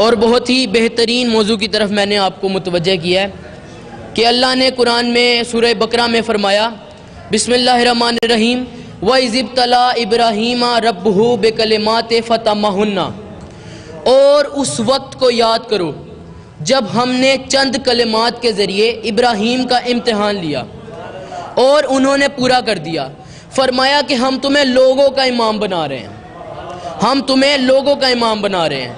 اور بہت ہی بہترین موضوع کی طرف میں نے آپ کو متوجہ کیا ہے کہ اللہ نے قرآن میں سورہ بقرہ میں فرمایا بسم اللہ الرحمن الرحیم وَإِذِ ابْتَلَىٰ إِبْرَاهِيمَ رَبُّهُ بِكَلِمَاتٍ فَأَتَمَّهُنَّ، اور اس وقت کو یاد کرو جب ہم نے چند کلمات کے ذریعے ابراہیم کا امتحان لیا اور انہوں نے پورا کر دیا۔ فرمایا کہ ہم تمہیں لوگوں کا امام بنا رہے ہیں، ہم تمہیں لوگوں کا امام بنا رہے ہیں۔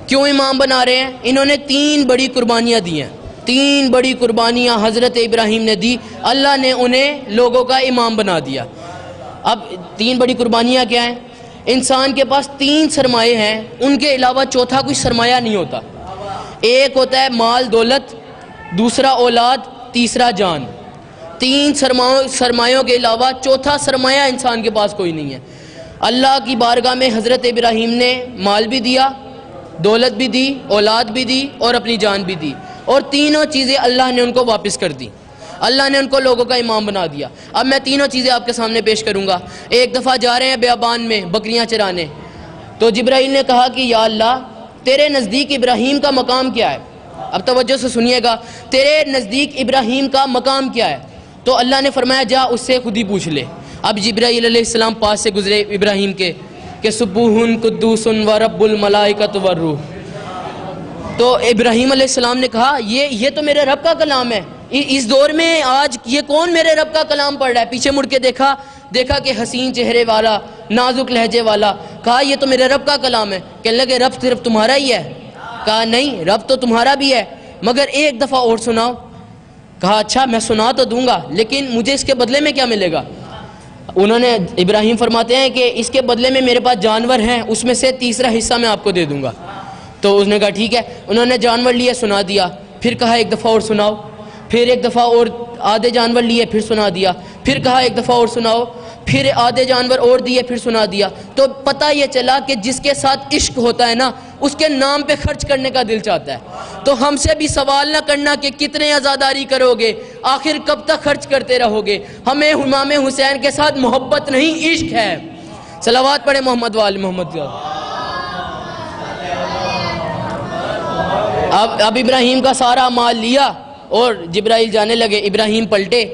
کیوں امام بنا رہے ہیں؟ انہوں نے 3 بڑی قربانیاں دی ہیں، 3 بڑی قربانیاں حضرت ابراہیم نے دی، اللہ نے انہیں لوگوں کا امام بنا دیا۔ اب 3 بڑی قربانیاں کیا ہیں؟ انسان کے پاس 3 سرمایے ہیں، ان کے علاوہ چوتھا کوئی سرمایہ نہیں ہوتا۔ ایک ہوتا ہے مال دولت، دوسرا اولاد، تیسرا جان۔ 3 سرمایوں کے علاوہ چوتھا سرمایہ انسان کے پاس کوئی نہیں ہے۔ اللہ کی بارگاہ میں حضرت ابراہیم نے مال بھی دیا، دولت بھی دی، اولاد بھی دی اور اپنی جان بھی دی، اور تینوں چیزیں اللہ نے ان کو واپس کر دی۔ اللہ نے ان کو لوگوں کا امام بنا دیا۔ اب میں تینوں چیزیں آپ کے سامنے پیش کروں گا۔ ایک دفعہ جا رہے ہیں بیابان میں بکریاں چرانے، تو جبرائیل نے کہا کہ یا اللہ تیرے نزدیک ابراہیم کا مقام کیا ہے؟ اب توجہ سے سنیے گا، تیرے نزدیک ابراہیم کا مقام کیا ہے؟ تو اللہ نے فرمایا جا اس سے خود ہی پوچھ لے۔ اب جبرائیل علیہ السلام پاس سے گزرے ابراہیم کے کہ سبوحن قدوس و رب الملائکۃ والروح، تو ابراہیم علیہ السلام نے کہا یہ تو میرے رب کا کلام ہے، اس دور میں آج یہ کون میرے رب کا کلام پڑھ رہا ہے؟ پیچھے مڑ کے دیکھا کہ حسین چہرے والا، نازک لہجے والا، کہا یہ تو میرے رب کا کلام ہے۔ کہنے لگے رب صرف تمہارا ہی ہے؟ کہا نہیں، رب تو تمہارا بھی ہے، مگر ایک دفعہ اور سناؤ۔ کہا اچھا میں سنا تو دوں گا، لیکن مجھے اس کے بدلے میں کیا ملے گا؟ انہوں نے ابراہیم فرماتے ہیں کہ اس کے بدلے میں میرے پاس جانور ہیں، اس میں سے تیسرا حصہ میں آپ کو دے دوں گا۔ تو اس نے کہا ٹھیک ہے، انہوں نے جانور لیے، سنا دیا، پھر کہا ایک دفعہ اور سناؤ، پھر ایک دفعہ اور آدھے جانور لیے، پھر سنا دیا، پھر کہا ایک دفعہ اور سناؤ، پھر آدھے جانور اور دیے، پھر سنا دیا۔ تو پتہ یہ چلا کہ جس کے ساتھ عشق ہوتا ہے نا، اس کے نام پہ خرچ کرنے کا دل چاہتا ہے۔ تو ہم سے بھی سوال نہ کرنا کہ کتنے عزاداری کرو گے، آخر کب تک خرچ کرتے رہو گے۔ ہمیں امام حسین کے ساتھ محبت نہیں، عشق ہے۔ صلوات پڑھے محمد وآل محمد۔ اب ابراہیم کا سارا مال لیا اور جبرائیل جانے لگے۔ ابراہیم پلٹے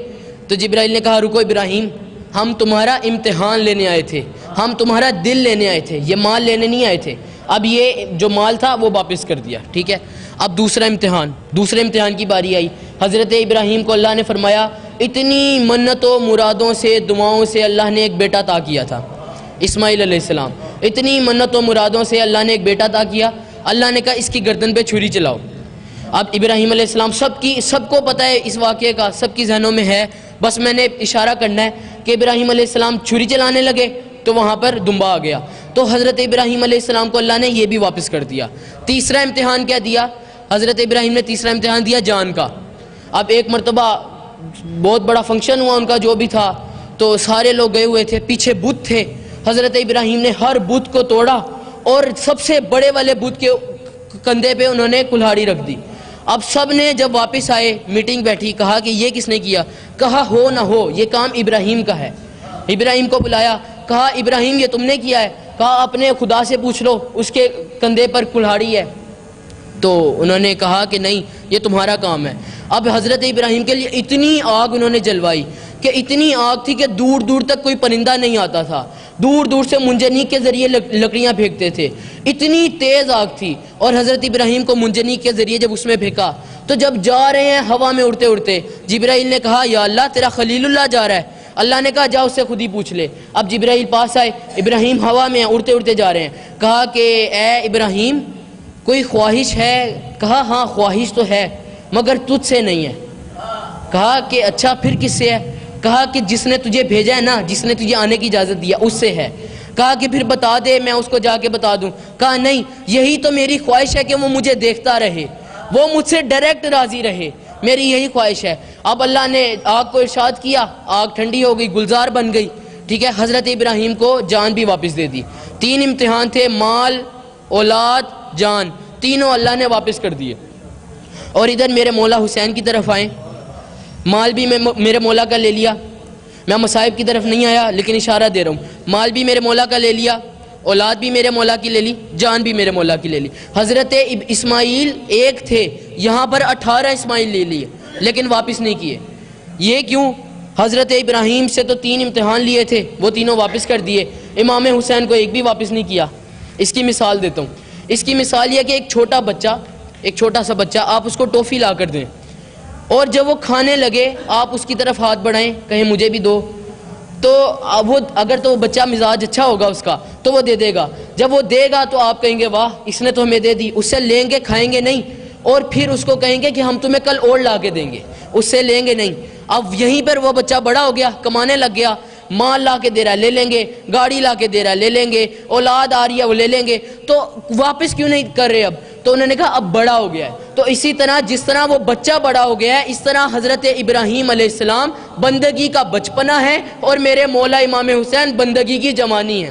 تو جبرائیل نے کہا رکو ابراہیم، ہم تمہارا امتحان لینے آئے تھے، ہم تمہارا دل لینے آئے تھے، یہ مال لینے نہیں آئے تھے۔ اب یہ جو مال تھا وہ واپس کر دیا، ٹھیک ہے۔ اب دوسرے امتحان کی باری آئی۔ حضرت ابراہیم کو اللہ نے فرمایا اتنی منتوں مرادوں سے دعاؤں سے اللہ نے ایک بیٹا عطا کیا تھا، اسماعیل علیہ السلام۔ اتنی منتوں مرادوں سے اللہ نے ایک بیٹا عطا کیا، اللہ نے کہا اس کی گردن پہ چھری چلاؤ۔ اب ابراہیم علیہ السلام سب کو پتہ ہے اس واقعے کا، سب کی ذہنوں میں ہے، بس میں نے اشارہ کرنا ہے کہ ابراہیم علیہ السلام چھری چلانے لگے تو وہاں پر دمبا آ گیا۔ تو حضرت ابراہیم علیہ السلام کو اللہ نے یہ بھی واپس کر دیا۔ تیسرا امتحان کیا دیا؟ حضرت ابراہیم نے تیسرا امتحان دیا جان کا۔ اب ایک مرتبہ بہت بڑا فنکشن ہوا ان کا جو بھی تھا، تو سارے لوگ گئے ہوئے تھے، پیچھے بت تھے۔ حضرت ابراہیم نے ہر بت کو توڑا اور سب سے بڑے والے بت کے کندھے پہ انہوں نے کلہاڑی رکھ دی۔ اب سب نے جب واپس آئے، میٹنگ بیٹھی، کہا کہ یہ کس نے کیا؟ کہا ہو نہ ہو یہ کام ابراہیم کا ہے۔ ابراہیم کو بلایا، کہا ابراہیم یہ تم نے کیا ہے؟ کہا اپنے خدا سے پوچھ لو، اس کے کندھے پر کلہاڑی ہے۔ تو انہوں نے کہا کہ نہیں یہ تمہارا کام ہے۔ اب حضرت ابراہیم کے لیے اتنی آگ انہوں نے جلوائی کہ اتنی آگ تھی کہ دور دور تک کوئی پرندہ نہیں آتا تھا، دور دور سے منجنیق کے ذریعے لکڑیاں پھینکتے تھے، اتنی تیز آگ تھی۔ اور حضرت ابراہیم کو منجنیق کے ذریعے جب اس میں پھینکا تو جب جا رہے ہیں ہوا میں اڑتے اڑتے، جبرائیل نے کہا یا اللہ تیرا خلیل اللہ جا رہا ہے۔ اللہ نے کہا جا اس سے خود ہی پوچھ لے۔ اب جبرائیل پاس آئے، ابراہیم ہوا میں اڑتے اڑتے جا رہے ہیں، کہا کہ اے ابراہیم کوئی خواہش ہے؟ کہا ہاں خواہش تو ہے مگر تجھ سے نہیں ہے۔ کہا کہ اچھا پھر کس سے ہے؟ کہا کہ جس نے تجھے بھیجا ہے نا، جس نے تجھے آنے کی اجازت دیا اس سے ہے۔ کہا کہ پھر بتا دے میں اس کو جا کے بتا دوں۔ کہا نہیں یہی تو میری خواہش ہے کہ وہ مجھے دیکھتا رہے، وہ مجھ سے ڈائریکٹ راضی رہے، میری یہی خواہش ہے۔ اب اللہ نے آگ کو ارشاد کیا، آگ ٹھنڈی ہو گئی، گلزار بن گئی، ٹھیک ہے۔ حضرت ابراہیم کو جان بھی واپس دے دی۔ 3 امتحان تھے، مال، اولاد، جان، تینوں اللہ نے واپس کر دیے۔ اور ادھر میرے مولا حسین کی طرف آئیں، مال بھی میں میرے مولا کا لے لیا، میں مصائب کی طرف نہیں آیا لیکن اشارہ دے رہا ہوں، مال بھی میرے مولا کا لے لیا، اولاد بھی میرے مولا کی لے لی، جان بھی میرے مولا کی لے لی۔ حضرت اسماعیل ایک تھے، یہاں پر 18 اسماعیل لے لیے لیکن واپس نہیں کیے۔ یہ کیوں؟ حضرت ابراہیم سے تو 3 امتحان لیے تھے، وہ تینوں واپس کر دیے، امام حسین کو ایک بھی واپس نہیں کیا۔ اس کی مثال دیتا ہوں۔ اس کی مثال یہ کہ ایک چھوٹا سا بچہ آپ اس کو ٹافی لا کر دیں، اور جب وہ کھانے لگے آپ اس کی طرف ہاتھ بڑھائیں، کہیں مجھے بھی دو، تو وہ اگر تو بچہ مزاج اچھا ہوگا اس کا تو وہ دے دے گا۔ جب وہ دے گا تو آپ کہیں گے واہ اس نے تو ہمیں دے دی، اس سے لیں گے، کھائیں گے نہیں، اور پھر اس کو کہیں گے کہ ہم تمہیں کل اور لا کے دیں گے، اس سے لیں گے نہیں۔ اب یہیں پر وہ بچہ بڑا ہو گیا، کمانے لگ گیا، مال لا کے دے رہا ہے لے لیں گے، گاڑی لا کے دے رہا ہے لے لیں گے، اولاد آ رہی ہے وہ لے لیں گے، تو واپس کیوں نہیں کر رہے اب؟ تو انہوں نے کہا اب بڑا ہو گیا ہے۔ تو اسی طرح جس طرح وہ بچہ بڑا ہو گیا ہے، اس طرح حضرت ابراہیم علیہ السلام بندگی کا بچپنا ہے، اور میرے مولا امام حسین بندگی کی جوانی ہے۔